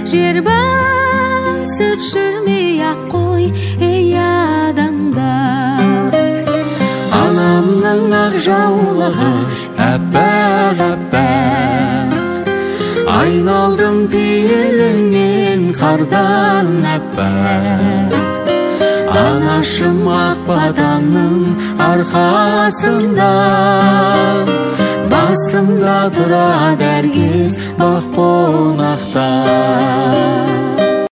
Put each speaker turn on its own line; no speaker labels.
жер басып жүрмей-ақ қой, ей адамдар.
Анамның ақ жаулығы әппақ-әппақ, айналдым пейіліңнен қардан әппақ. Анашым ақ батаның арқасында, басымда тұрады әркез бақ қонақ